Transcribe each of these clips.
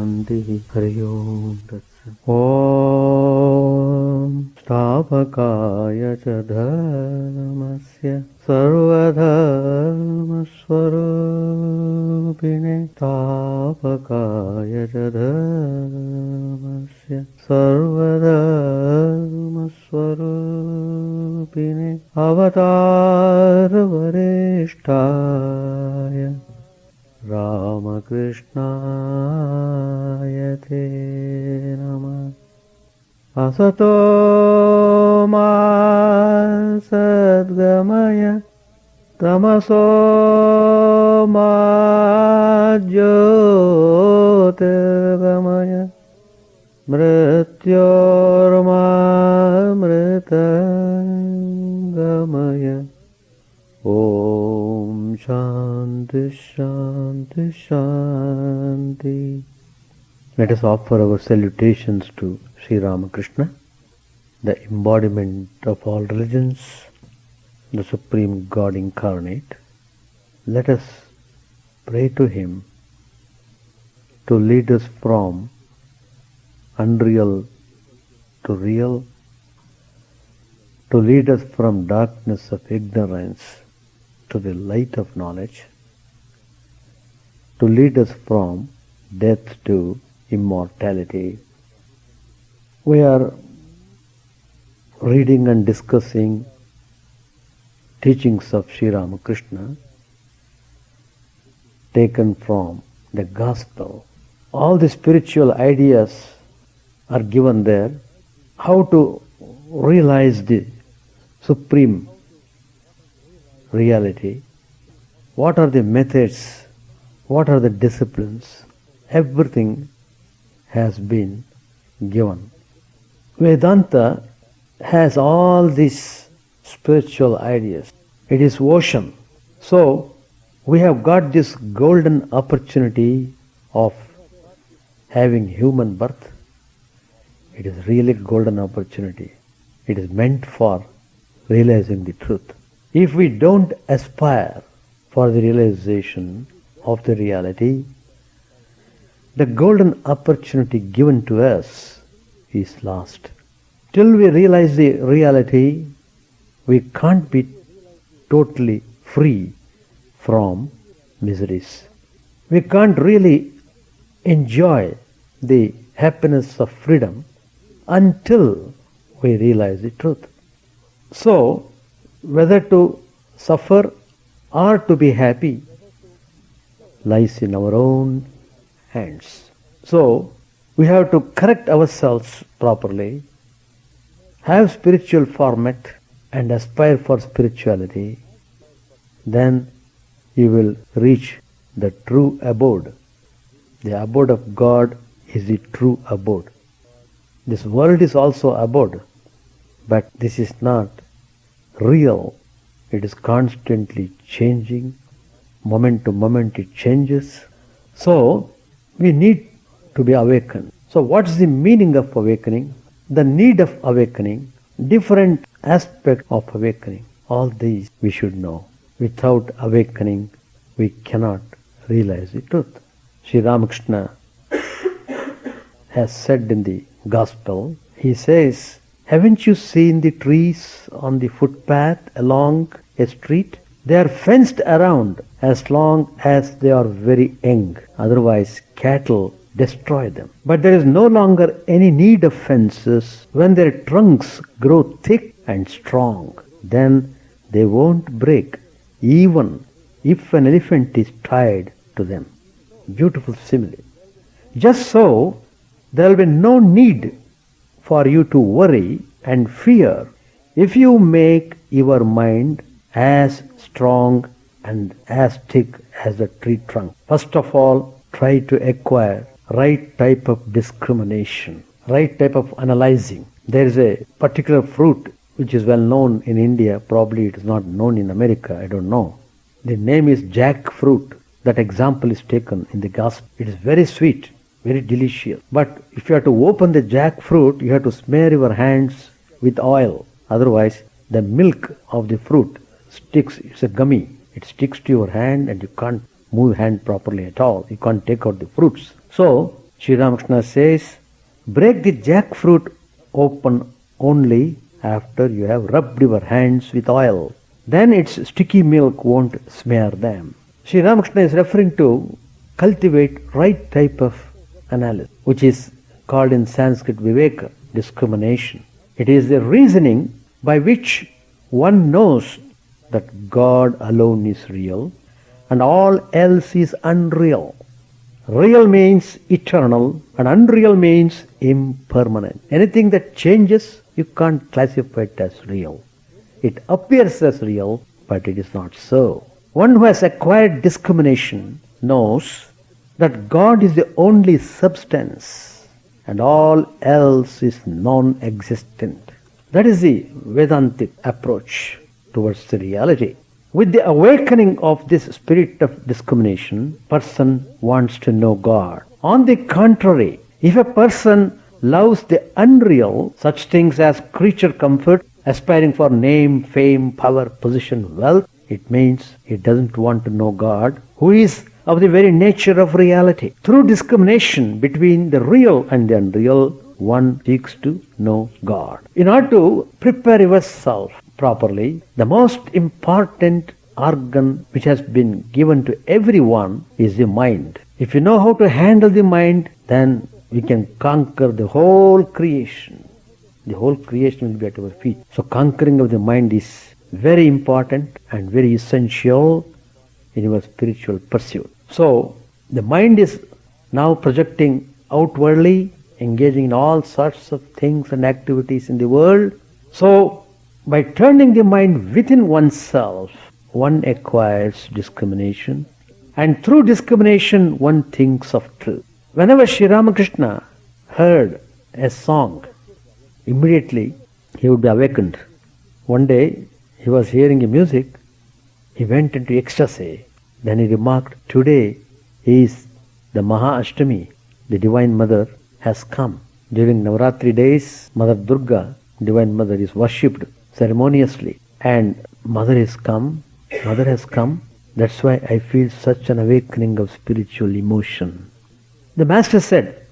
Hari Om Tatsat. Om Stapakaya cha dharmasya sarvadharmasvarupine Stapakaya cha dharmasya sarvadharmasvarupine Avatar Varishtaya Ramakrishna Te Namah. Asato ma sadgamaya tamaso ma jyotirgamaya mrityorma mritangamaya. Om Shanti Shanti Shanti. Let us offer our salutations to Sri Ramakrishna, the embodiment of all religions, the Supreme God incarnate. Let us pray to Him to lead us from unreal to real, to lead us from darkness of ignorance to the light of knowledge, to lead us from death to immortality. We are reading and discussing teachings of Sri Ramakrishna taken from the Gospel. All the spiritual ideas are given there. How to realize the supreme reality, what are the methods, what are the disciplines, everything has been given. Vedanta has all these spiritual ideas. It is ocean. So we have got this golden opportunity of having human birth. It is really golden opportunity. It is meant for realizing the truth. If we don't aspire for the realization of the reality, the golden opportunity given to us is lost. Till we realize the reality, we can't be totally free from miseries. We can't really enjoy the happiness of freedom until we realize the truth. So, whether to suffer or to be happy lies in our own hands. So, we have to correct ourselves properly, have spiritual format and aspire for spirituality. Then you will reach the true abode. The abode of God is the true abode. This world is also abode, but this is not real. It is constantly changing. Moment to moment it changes. So we need to be awakened. So what's the meaning of awakening? The need of awakening, different aspects of awakening. All these we should know. Without awakening, we cannot realize the truth. Sri Ramakrishna has said in the Gospel, he says, haven't you seen the trees on the footpath along a street? They are fenced around as long as they are very young. Otherwise, cattle destroy them. But there is no longer any need of fences when their trunks grow thick and strong. Then they won't break, even if an elephant is tied to them. Beautiful simile. Just so, there will be no need for you to worry and fear if you make your mind as strong and as thick as the tree trunk. First of all, try to acquire right type of discrimination, right type of analyzing. There is a particular fruit which is well known in India, probably it is not known in America, I don't know. The name is jackfruit. That example is taken in the Gospel. It is very sweet, very delicious. But if you have to open the jackfruit, you have to smear your hands with oil. Otherwise, the milk of the fruit sticks, it's a gummy. It sticks to your hand and you can't move hand properly at all. You can't take out the fruits. So, Sri Ramakrishna says, break the jackfruit open only after you have rubbed your hands with oil. Then its sticky milk won't smear them. Sri Ramakrishna is referring to cultivate right type of analysis, which is called in Sanskrit Viveka, discrimination. It is the reasoning by which one knows that God alone is real and all else is unreal. Real means eternal and unreal means impermanent. Anything that changes, you can't classify it as real. It appears as real, but it is not so. One who has acquired discrimination knows that God is the only substance and all else is non-existent. That is the Vedantic approach towards the reality. With the awakening of this spirit of discrimination, person wants to know God. On the contrary, if a person loves the unreal, such things as creature comfort, aspiring for name, fame, power, position, wealth, it means he doesn't want to know God, who is of the very nature of reality. Through discrimination between the real and the unreal, one seeks to know God. In order to prepare yourself properly, the most important organ which has been given to everyone is the mind. If you know how to handle the mind, then we can conquer the whole creation. The whole creation will be at our feet. So conquering of the mind is very important and very essential in your spiritual pursuit. So the mind is now projecting outwardly, engaging in all sorts of things and activities in the world. So by turning the mind within oneself, one acquires discrimination, and through discrimination one thinks of truth. Whenever Sri Ramakrishna heard a song, immediately he would be awakened. One day he was hearing a music, he went into ecstasy. Then he remarked, today is the Maha Ashtami, the Divine Mother has come. During Navaratri days, Mother Durga, Divine Mother, is worshipped ceremoniously. And Mother has come. That's why I feel such an awakening of spiritual emotion. The Master said,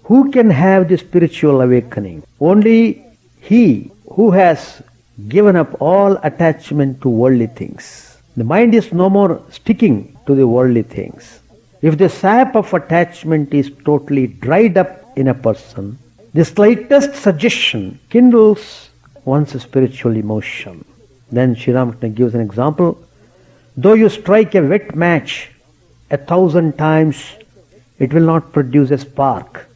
who can have the spiritual awakening? Only he who has given up all attachment to worldly things. The mind is no more sticking to the worldly things. If the sap of attachment is totally dried up in a person, the slightest suggestion kindles one's spiritual emotion. Then Sri Ramakrishna gives an example. Though you strike a wet match 1,000 times, it will not produce a spark.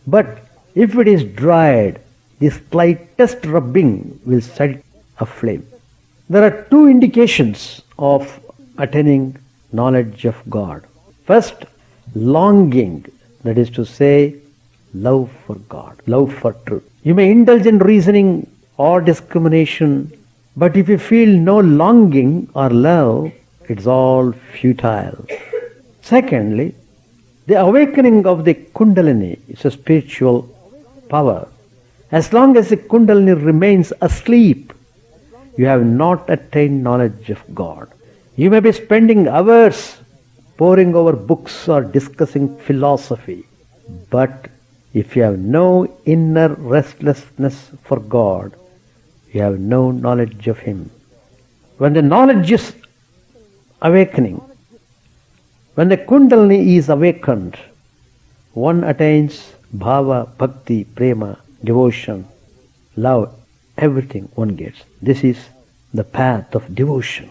But if it is dried, the slightest rubbing will set a flame. There are two indications of attaining knowledge of God. First, longing, that is to say, love for God, love for truth. You may indulge in reasoning or discrimination, but if you feel no longing or love, it's all futile. Secondly, the awakening of the Kundalini is a spiritual power. As long as the Kundalini remains asleep, you have not attained knowledge of God. You may be spending hours poring over books or discussing philosophy, but if you have no inner restlessness for God, you have no knowledge of Him. When the knowledge is awakening, when the Kundalini is awakened, one attains bhava, bhakti, prema, devotion, love, everything one gets. This is the path of devotion.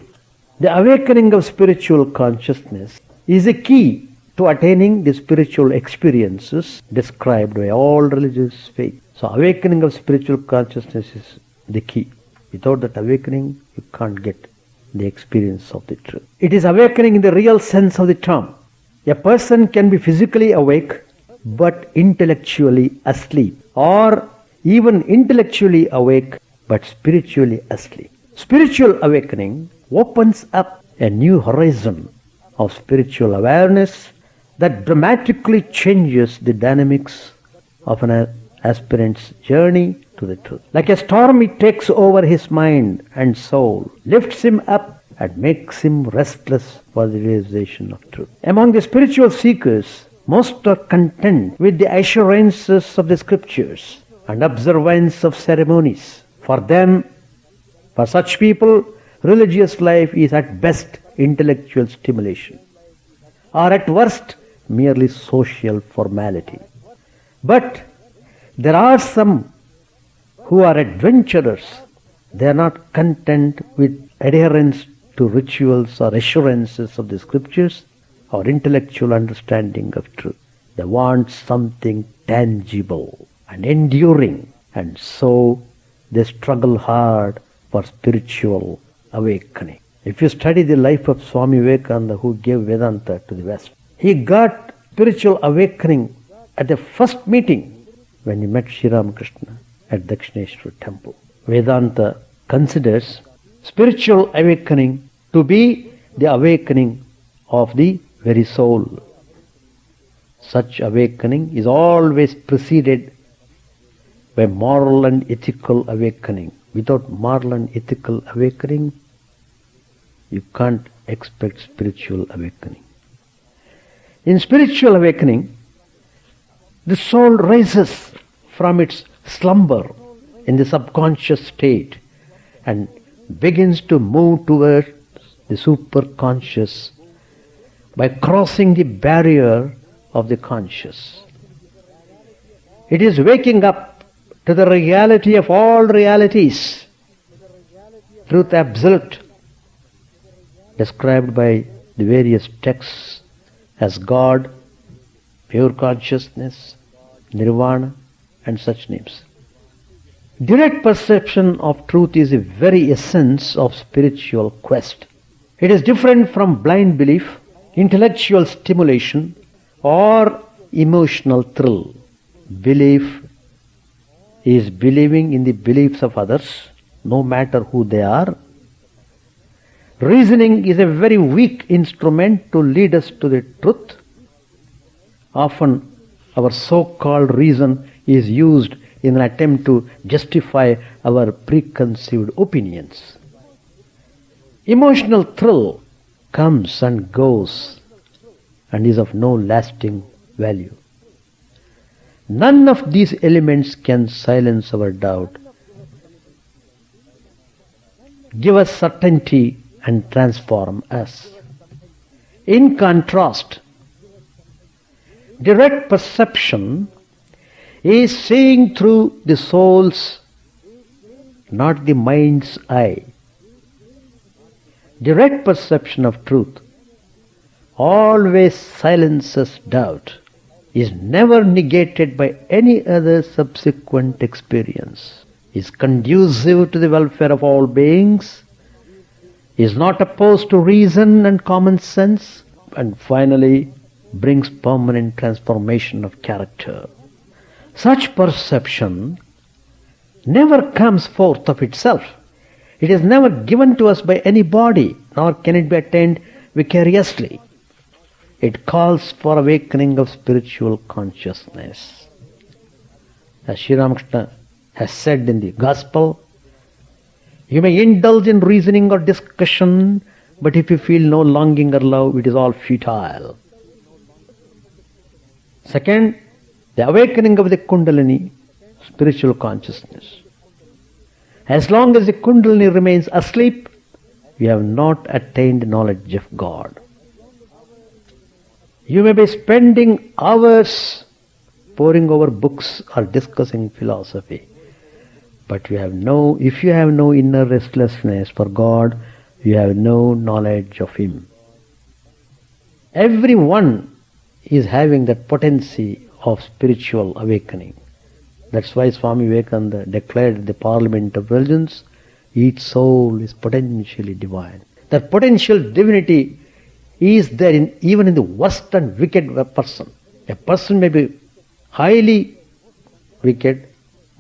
The awakening of spiritual consciousness is a key to attaining the spiritual experiences described by all religious faith. So awakening of spiritual consciousness is the key. Without that awakening, you can't get the experience of the truth. It is awakening in the real sense of the term. A person can be physically awake but intellectually asleep, or even intellectually awake but spiritually asleep. Spiritual awakening opens up a new horizon of spiritual awareness that dramatically changes the dynamics of an aspirant's journey to the truth. Like a storm, it takes over his mind and soul, lifts him up and makes him restless for the realization of truth. Among the spiritual seekers, Most are content with the assurances of the scriptures and observance of ceremonies. For them, for such people, religious life is at best intellectual stimulation, or at worst merely social formality. But there are some who are adventurers. They are not content with adherence to rituals or assurances of the scriptures or intellectual understanding of truth. They want something tangible and enduring, and so they struggle hard for spiritual awakening. If you study the life of Swami Vivekananda, who gave Vedanta to the West, he got spiritual awakening at the first meeting when he met Sri Ramakrishna at Dakshineshwar temple. Vedanta considers spiritual awakening to be the awakening of the very soul. Such awakening is always preceded by moral and ethical awakening. Without moral and ethical awakening, you can't expect spiritual awakening. In spiritual awakening, the soul rises from its slumber in the subconscious state and begins to move towards the superconscious by crossing the barrier of the conscious. It is waking up to the reality of all realities, truth absolute, described by the various texts as God, pure consciousness, nirvana, and such names. Direct perception of truth is the very essence of spiritual quest. It is different from blind belief, intellectual stimulation, or emotional thrill. Belief is believing in the beliefs of others, no matter who they are. Reasoning is a very weak instrument to lead us to the truth. Often our so-called reason is used in an attempt to justify our preconceived opinions. Emotional thrill comes and goes and is of no lasting value. None of these elements can silence our doubt, give us certainty, and transform us. In contrast, direct perception is seeing through the soul's, not the mind's eye. Direct perception of truth always silences doubt, is never negated by any other subsequent experience, is conducive to the welfare of all beings, is not opposed to reason and common sense, and finally brings permanent transformation of character. Such perception never comes forth of itself. It is never given to us by anybody, nor can it be attained vicariously. It calls for awakening of spiritual consciousness. As Sri Ramakrishna has said in the Gospel, you may indulge in reasoning or discussion, but if you feel no longing or love, it is all futile. Second, the awakening of the Kundalini, spiritual consciousness. As long as the Kundalini remains asleep, we have not attained knowledge of God. You may be spending hours poring over books or discussing philosophy, but if you have no inner restlessness for God, you have no knowledge of Him. Everyone is having that potency of spiritual awakening. That's why Swami Vivekananda declared the Parliament of Religions, each soul is potentially divine. That potential divinity is there even in the worst and wicked person. A person may be highly wicked,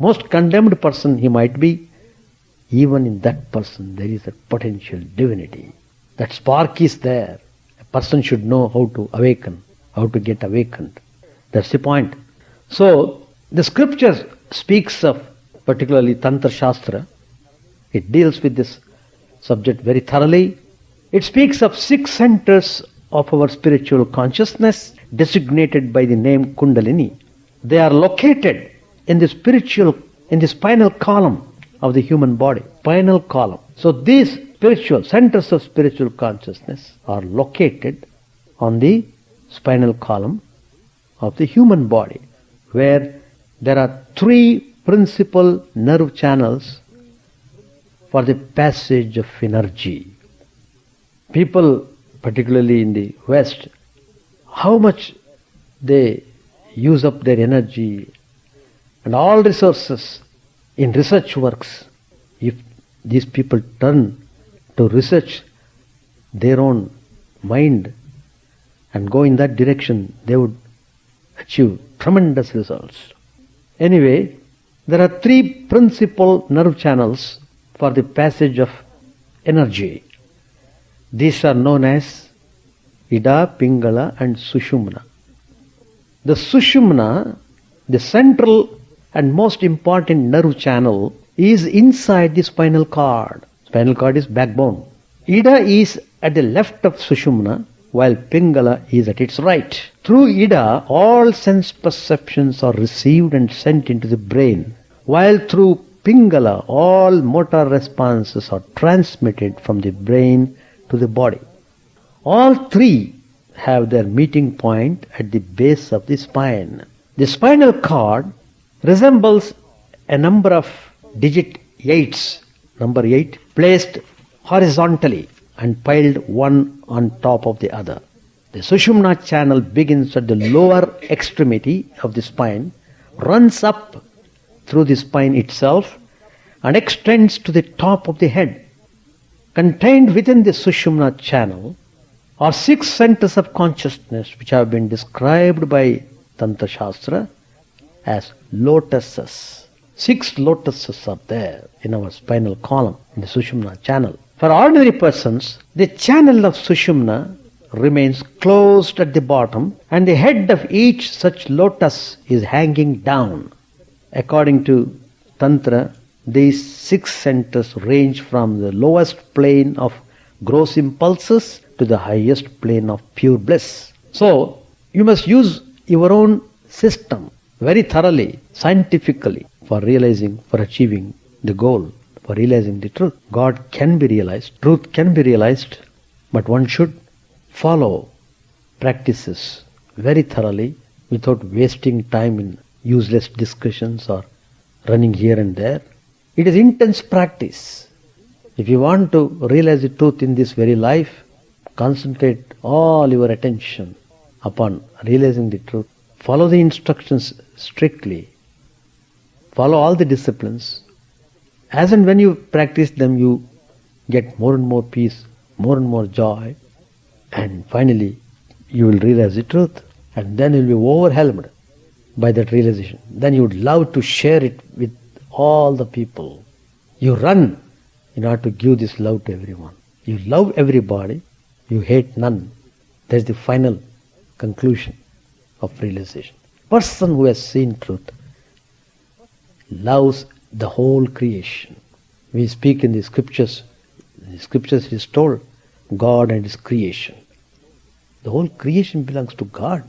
most condemned person he might be, even in that person there is a potential divinity. That spark is there. A person should know how to awaken, how to get awakened. That's the point. So, the scripture speaks of, particularly Tantra Shastra, it deals with this subject very thoroughly. It speaks of 6 centers of our spiritual consciousness, designated by the name Kundalini. They are located in the spinal column of the human body. Spinal column. So these centers of spiritual consciousness are located on the spinal column of the human body, where there are 3 principal nerve channels for the passage of energy. People, particularly in the West, how much they use up their energy and all resources in research works. If these people turn to research their own mind and go in that direction, they would achieve tremendous results. Anyway, there are 3 principal nerve channels for the passage of energy. These are known as Ida, Pingala and Sushumna. The Sushumna, the central and most important nerve channel, is inside the spinal cord. Spinal cord is backbone. Ida is at the left of Sushumna, while Pingala is at its right. Through Ida, all sense perceptions are received and sent into the brain, while through Pingala, all motor responses are transmitted from the brain to the body. All 3 have their meeting point at the base of the spine. The spinal cord resembles a number of digit 8s, number 8, placed horizontally and piled one on top of the other. The Sushumna channel begins at the lower extremity of the spine, runs up through the spine itself, and extends to the top of the head. Contained within the Sushumna channel are 6 centers of consciousness which have been described by Tantra Shastra as lotuses. 6 lotuses are there in our spinal column, in the Sushumna channel. For ordinary persons, the channel of Sushumna remains closed at the bottom, and the head of each such lotus is hanging down. According to Tantra, these 6 centers range from the lowest plane of gross impulses to the highest plane of pure bliss. So, you must use your own system very thoroughly, scientifically, for achieving the goal, for realizing the truth. God can be realized, truth can be realized, but one should follow practices very thoroughly without wasting time in useless discussions or running here and there. It is intense practice. If you want to realize the truth in this very life, concentrate all your attention upon realizing the truth. Follow the instructions strictly. Follow all the disciplines. As and when you practice them, you get more and more peace, more and more joy, and finally you will realize the truth, and then you will be overwhelmed by that realization. Then you would love to share it with all the people. You run in order to give this love to everyone. You love everybody, you hate none. That's the final conclusion of realization. Person who has seen truth loves the whole creation. We speak in the scriptures. In the scriptures it is told, God and His creation. The whole creation belongs to God.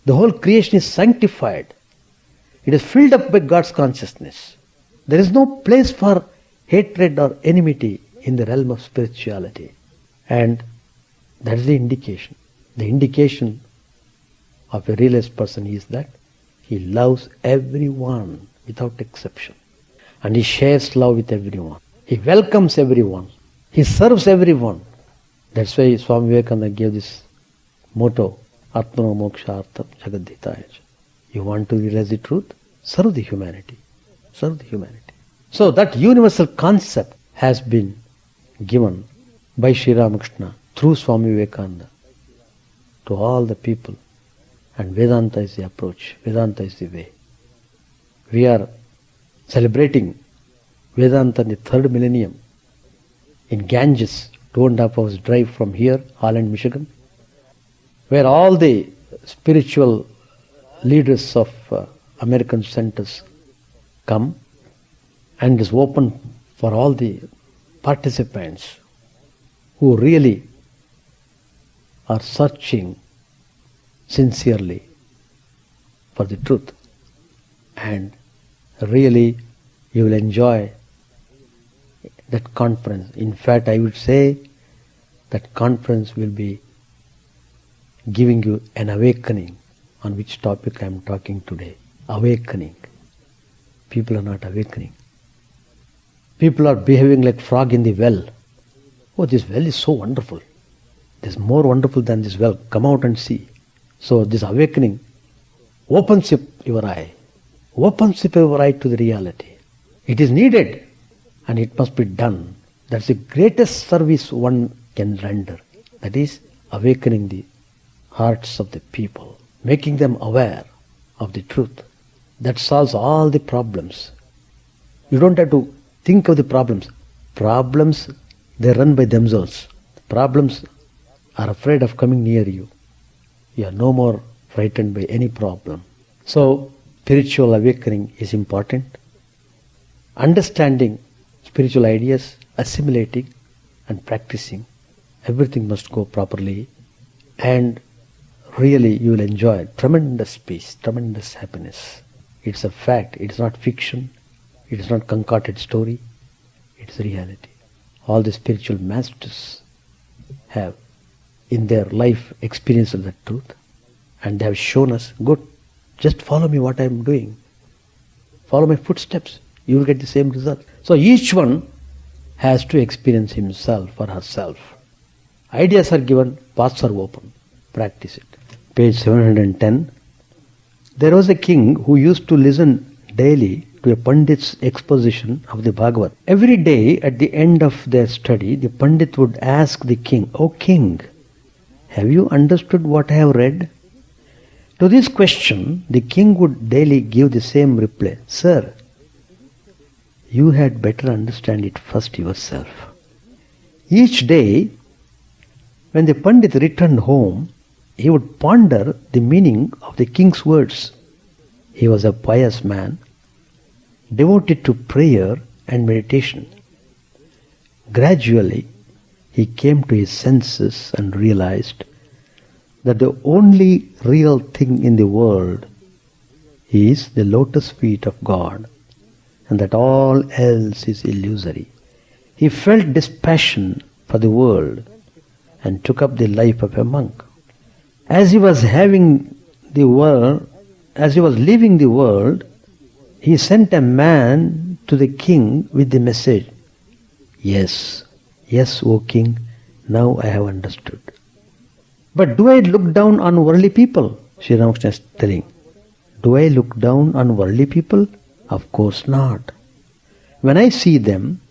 The whole creation is sanctified. It is filled up by God's consciousness. There is no place for hatred or enmity in the realm of spirituality. And that is the indication. The indication of a realized person is that he loves everyone without exception. And he shares love with everyone. He welcomes everyone. He serves everyone. That's why Swami Vivekananda gave this motto, Atmano Mokshartham Jagadhitaya. You want to realize the truth? Serve the humanity. Serve the humanity. So that universal concept has been given by Sri Ramakrishna through Swami Vivekananda to all the people. And Vedanta is the approach. Vedanta is the way. We are celebrating Vedanta in the 3rd millennium in Ganges, 2.5 hours drive from here, Holland, Michigan, where all the spiritual leaders of American centers come, and is open for all the participants who really are searching sincerely for the truth. And really you will enjoy that conference. In fact, I would say that conference will be giving you an awakening, on which topic I am talking today. Awakening. People are not awakening. People are behaving like frog in the well. Oh, this well is so wonderful. This is more wonderful than this well. Come out and see. So this awakening opens up your eye. Opens up your eye to the reality. It is needed and it must be done. That's the greatest service one can render. That is awakening the hearts of the people, making them aware of the truth. That solves all the problems. You don't have to think of the problems. Problems, they run by themselves. Problems are afraid of coming near you. You are no more frightened by any problem. So, spiritual awakening is important. Understanding spiritual ideas, assimilating and practicing. Everything must go properly, and really you will enjoy tremendous peace, tremendous happiness. It's a fact. It's not fiction. It is not concocted story. It's reality. All the spiritual masters have in their life experienced the truth, and they have shown us, good, just follow me what I am doing. Follow my footsteps. You will get the same result. So each one has to experience himself or herself. Ideas are given, paths are open. Practice it. Page 710. There was a king who used to listen daily to a Pandit's exposition of the Bhagavad. Every day at the end of their study, the Pandit would ask the king, "O king, have you understood what I have read?" To this question, the king would daily give the same reply, "Sir, you had better understand it first yourself." Each day, when the Pandit returned home, he would ponder the meaning of the king's words. He was a pious man, devoted to prayer and meditation. Gradually, he came to his senses and realized that the only real thing in the world is the lotus feet of God, and that all else is illusory. He felt dispassion for the world and took up the life of a monk. As he was leaving the world, he sent a man to the king with the message, Yes, O king, now I have understood. But do I look down on worldly people? Sri Ramakrishna is telling. Do I look down on worldly people? Of course not. When I see them,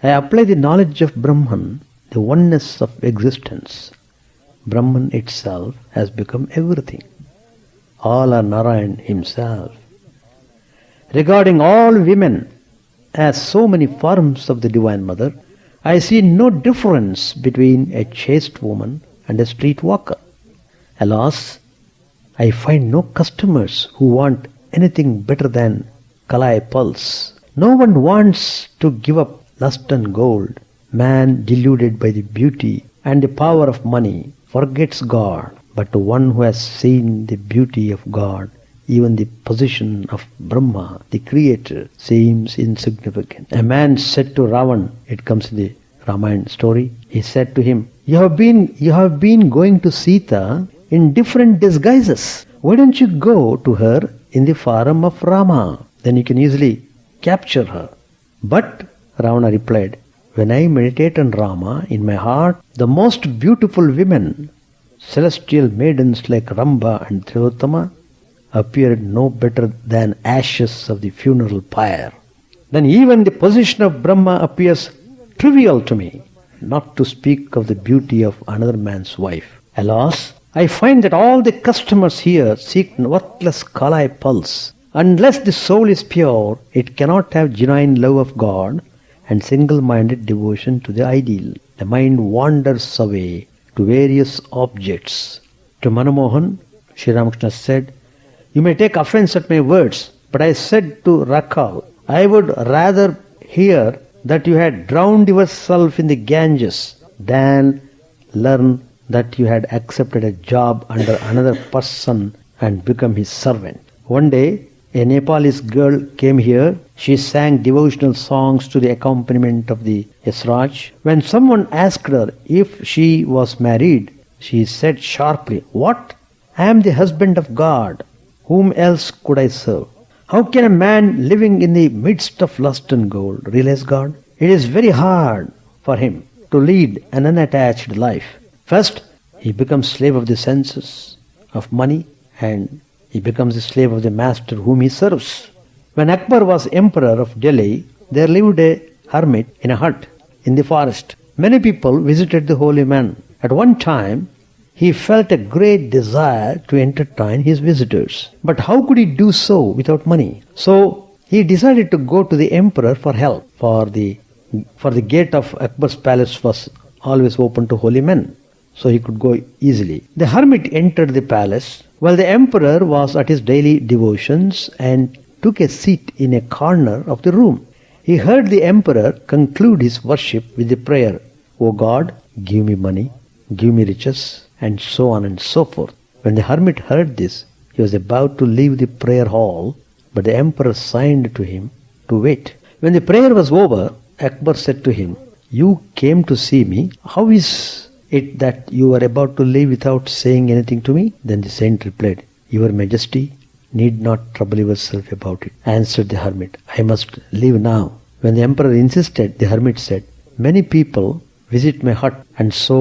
I apply the knowledge of Brahman, the oneness of existence. Brahman itself has become everything. All are Narayan himself. Regarding all women as so many forms of the Divine Mother, I see no difference between a chaste woman and a street walker. Alas, I find no customers who want anything better than Kalai pulse. No one wants to give up lust and gold. Man, deluded by the beauty and the power of money, forgets God. But to one who has seen the beauty of God, even the position of Brahma, the Creator, seems insignificant. A man said to Ravan, it comes in the Ramayana story, he said to him, You have been going to Sita in different disguises. Why don't you go to her in the form of Rama? Then you can easily capture her. But Ravana replied, When I meditate on Rama in my heart, the most beautiful women, celestial maidens like Ramba and Trilottama, appeared no better than ashes of the funeral pyre. Then even the position of Brahma appears trivial to me, not to speak of the beauty of another man's wife. Alas, I find that all the customers here seek worthless Kalai pulse. Unless the soul is pure, it cannot have genuine love of God and single-minded devotion to the ideal. The mind wanders away to various objects. To Manamohan, Sri Ramakrishna said, You may take offense at my words, but I said to Rakhal, I would rather hear that you had drowned yourself in the Ganges than learn that you had accepted a job under another person and become his servant. One day, a Nepalese girl came here. She sang devotional songs to the accompaniment of the Esraj. When someone asked her if she was married, she said sharply, "What? I am the husband of God. Whom else could I serve? How can a man living in the midst of lust and gold realize God? It is very hard for him to lead an unattached life. First, he becomes slave of the senses, of money, and he becomes a slave of the master whom he serves." When Akbar was emperor of Delhi, there lived a hermit in a hut in the forest. Many people visited the holy man. At one time, he felt a great desire to entertain his visitors. But how could he do so without money? So he decided to go to the emperor for help, for the gate of Akbar's palace was always open to holy men, so he could go easily. The hermit entered the palace while the emperor was at his daily devotions and took a seat in a corner of the room. He heard the emperor conclude his worship with the prayer, "O God, give me money, give me riches," and so on and so forth. When the hermit heard this, he was about to leave the prayer hall, but the emperor signed to him to wait. When the prayer was over, Akbar said to him, "You came to see me. How is it that you are about to leave without saying anything to me?" Then the saint replied, "Your Majesty need not trouble yourself about it," answered the hermit. "I must leave now." When the emperor insisted, the hermit said, "Many people visit my hut, and so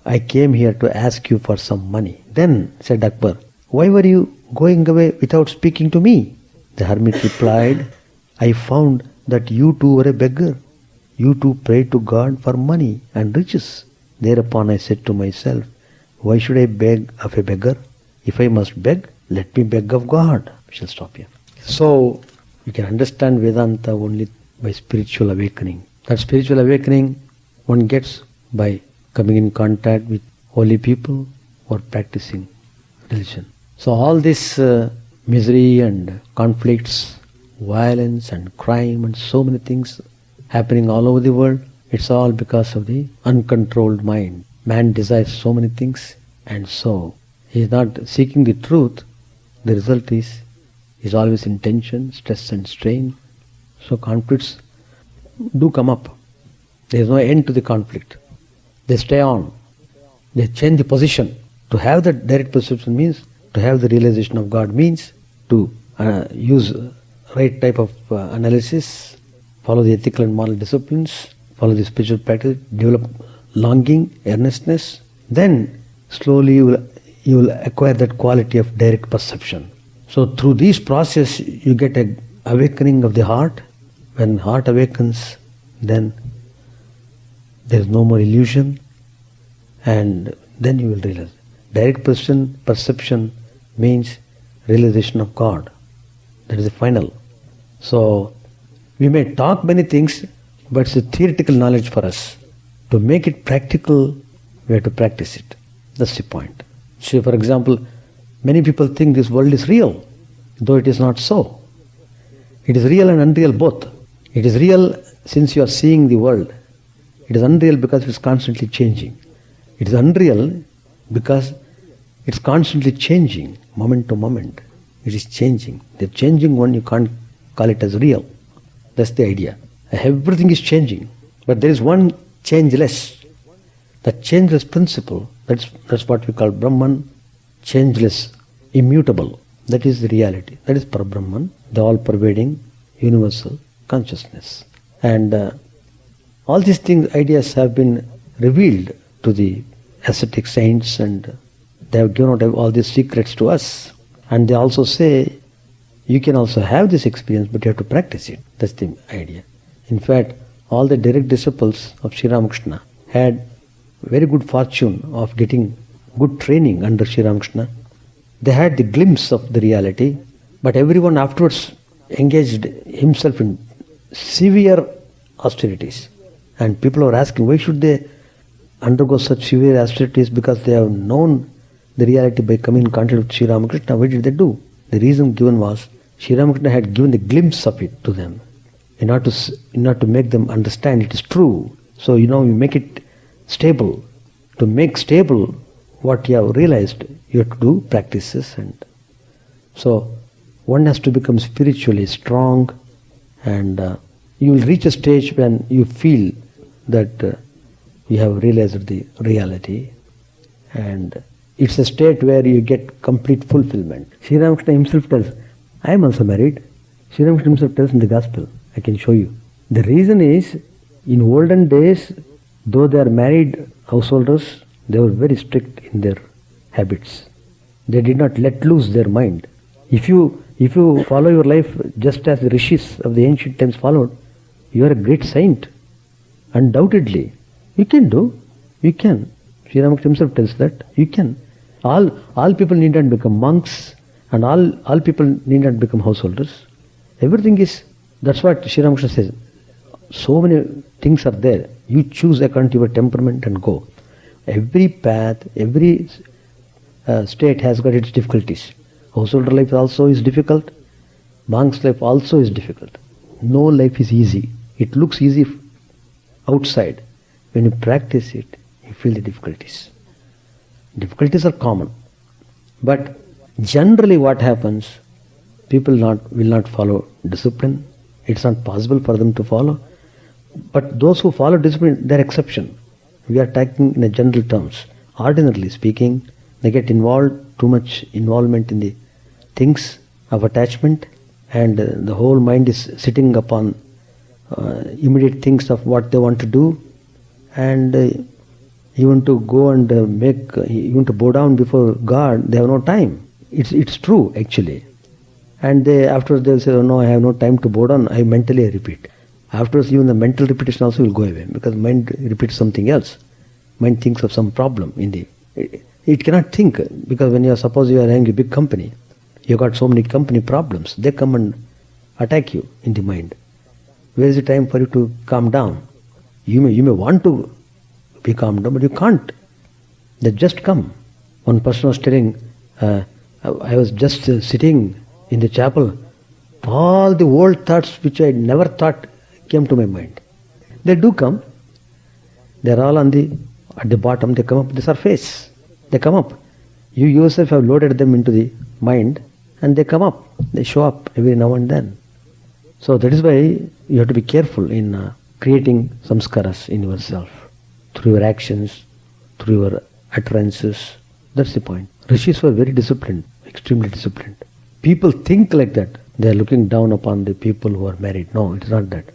I came here to ask you for some money." "Then," said Akbar, "why were you going away without speaking to me?" The hermit replied, "I found that you too were a beggar. You too prayed to God for money and riches. Thereupon I said to myself, why should I beg of a beggar? If I must beg, let me beg of God." We shall stop here. So, you can understand Vedanta only by spiritual awakening. That spiritual awakening one gets by coming in contact with holy people or practicing religion. So all this misery and conflicts, violence and crime and so many things happening all over the world, it's all because of the uncontrolled mind. Man desires so many things, and so he is not seeking the truth. The result is always in tension, stress and strain. So conflicts do come up. There is no end to the conflict. They stay on. They change the position. To have the direct perception means to have the realization of God, means to use right type of analysis, follow the ethical and moral disciplines, follow the spiritual practice, develop longing, earnestness. Then slowly you will acquire that quality of direct perception. So through this process you get a awakening of the heart. When heart awakens, then there is no more illusion, and then you will realize. Direct perception means realization of God. That is the final. So we may talk many things, but it's a theoretical knowledge for us. To make it practical, we have to practice it. That's the point. So for example, many people think this world is real, though it is not so. It is real and unreal both. It is real since you are seeing the world. It is unreal because it is constantly changing. It is unreal because it's constantly changing, moment to moment. It is changing. The changing one, you can't call it as real. That's the idea. Everything is changing, but there is one changeless. The changeless principle, that's what we call Brahman, changeless, immutable. That is the reality. That is Parabrahman, the all-pervading, universal consciousness. And all these things, ideas have been revealed to the ascetic saints, and they have given out all these secrets to us. And they also say, you can also have this experience, but you have to practice it. That's the idea. In fact, all the direct disciples of Sri Ramakrishna had very good fortune of getting good training under Sri Ramakrishna. They had the glimpse of the reality, but everyone afterwards engaged himself in severe austerities. And people were asking, why should they undergo such severe austerities? Because they have known the reality by coming in contact with Sri Ramakrishna. What did they do? The reason given was, Sri Ramakrishna had given a glimpse of it to them in order to make them understand it is true. So, we make it stable. To make stable, what you have realized, you have to do practices, and so one has to become spiritually strong, and you will reach a stage when you feel that you have realized the reality, and it's a state where you get complete fulfillment. Sri Ramakrishna himself tells, I am also married. Sri Ramakrishna himself tells in the gospel, I can show you. The reason is, in olden days, though they are married householders, they were very strict in their habits. They did not let loose their mind. If you follow your life just as the rishis of the ancient times followed, you are a great saint. Undoubtedly. You can do. You can. Sri Ramakrishna himself tells that. You can. All people need not become monks, and all people need not become householders. Everything is, that's what Sri Ramakrishna says. So many things are there. You choose according to your temperament and go. Every path, every state has got its difficulties. Householder life also is difficult. Monk's life also is difficult. No life is easy. It looks easy outside. When you practice it, you feel the difficulties. Difficulties are common. But generally what happens, people will not follow discipline. It's not possible for them to follow. But those who follow discipline, they're exception. We are talking in a general terms. Ordinarily speaking, they get involved, too much involvement in the things of attachment, and the whole mind is sitting upon immediate things of what they want to do, and even to go and even to bow down before God, they have no time. It's true actually. And afterwards they'll say, oh no, I have no time to bow down, I mentally repeat. Afterwards even the mental repetition also will go away, because mind repeats something else. Mind thinks of some problem it cannot think, because when suppose you are having a big company, you got so many company problems, they come and attack you in the mind. Where is the time for you to calm down? You may want to be calmed down, but you can't. They just come. One person was telling, I was just sitting in the chapel, all the old thoughts which I never thought came to my mind. They do come. They are all at the bottom, they come up the surface. They come up. You yourself have loaded them into the mind, and they come up. They show up every now and then. So that is why you have to be careful in creating samskaras in yourself, through your actions, through your utterances. That's the point. Rishis were very disciplined, extremely disciplined. People think like that. They are looking down upon the people who are married. No, it's not that.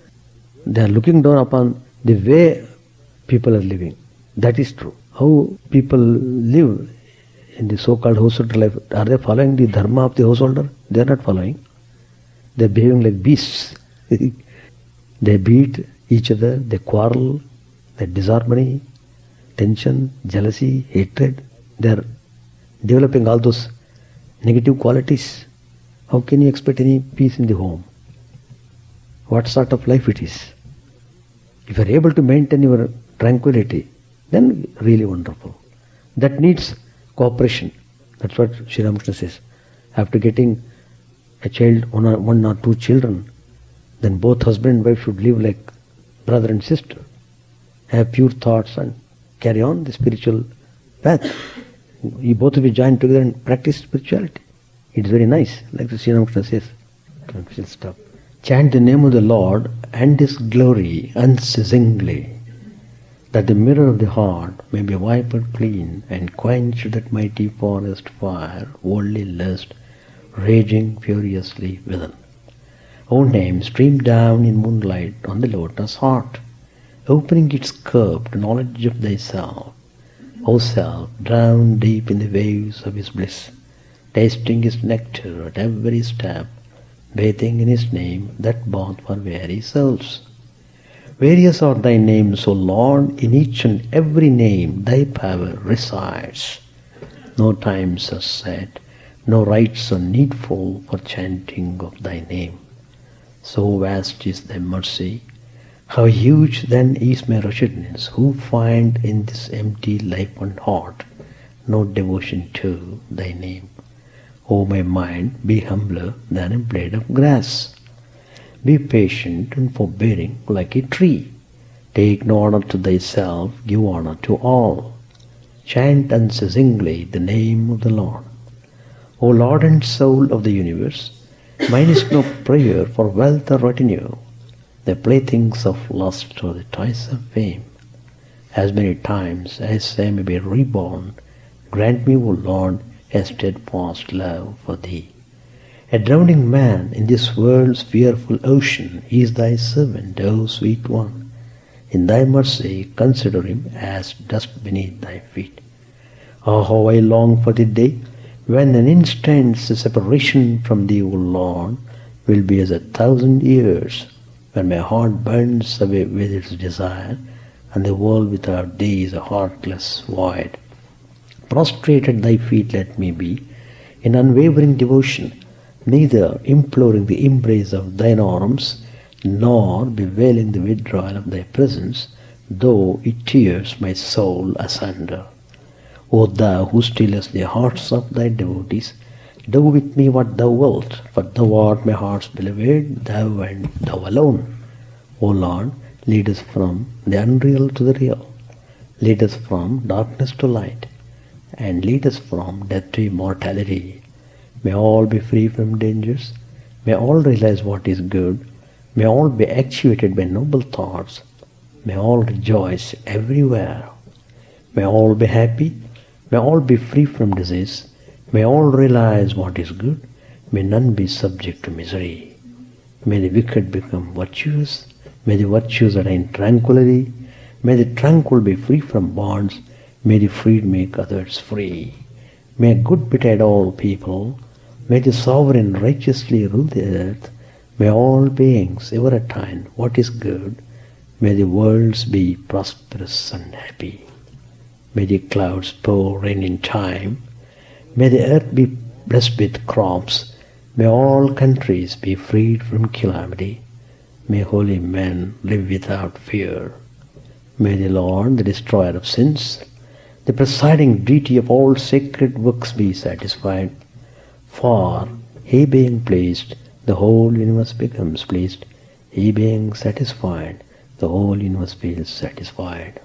They are looking down upon the way people are living. That is true. How people live in the so-called householder life, are they following the dharma of the householder? They are not following. They are behaving like beasts. They beat each other, they quarrel, they disharmony, tension, jealousy, hatred. They are developing all those negative qualities. How can you expect any peace in the home? What sort of life it is? If you are able to maintain your tranquility, then really wonderful. That needs cooperation. That's what Sri Ramakrishna says. After getting a child, one or two children, then both husband and wife should live like brother and sister, have pure thoughts and carry on the spiritual path. You both will be joined together and practice spirituality. It's very nice, like the Sri Ramakrishna says. We'll stop. Chant the name of the Lord and His glory unceasingly, that the mirror of the heart may be wiped clean and quench that mighty forest fire, worldly lust, raging furiously within. O name, stream down in moonlight on the lotus heart, opening its curve to knowledge of thyself. O self, drown deep in the waves of His bliss, tasting His nectar at every step, bathing in His name that bath for weary souls. Various are thy names, O Lord, in each and every name thy power resides. No times are set, no rites are needful for chanting of thy name. So vast is thy mercy, how huge then is my wretchedness, who find in this empty life and heart no devotion to thy name. O my mind, be humbler than a blade of grass. Be patient and forbearing like a tree. Take no honor to thyself, give honor to all. chant unceasingly the name of the Lord. O Lord and Soul of the universe, mine is no prayer for wealth or retinue, the playthings of lust or the toys of fame. As many times as I may be reborn, grant me, O Lord, a steadfast love for Thee. A drowning man in this world's fearful ocean is Thy servant, O sweet one. In Thy mercy consider him as dust beneath Thy feet. Oh, how I long for the day when an instant's separation from Thee, O Lord, will be as 1,000 years, when my heart burns away with its desire, and the world without Thee is a heartless void. Prostrate at Thy feet let me be, in unwavering devotion, neither imploring the embrace of Thine arms, nor bewailing the withdrawal of Thy presence, though it tears my soul asunder. O Thou who stillest the hearts of Thy devotees, do with me what Thou wilt, for Thou art my heart's beloved, Thou and Thou alone. O Lord, lead us from the unreal to the real. Lead us from darkness to light, and lead us from death to immortality. May all be free from dangers. May all realize what is good. May all be actuated by noble thoughts. May all rejoice everywhere. May all be happy. May all be free from disease. May all realize what is good. May none be subject to misery. May the wicked become virtuous. May the virtuous attain tranquility. May the tranquil be free from bonds. May the freed make others free. May good betide all people. May the sovereign righteously rule the earth. May all beings ever attain what is good. May the worlds be prosperous and happy. May the clouds pour rain in time. May the earth be blessed with crops. May all countries be freed from calamity. May holy men live without fear. May the Lord, the destroyer of sins, the presiding deity of all sacred works, be satisfied. For He being pleased, the whole universe becomes pleased. He being satisfied, the whole universe feels satisfied.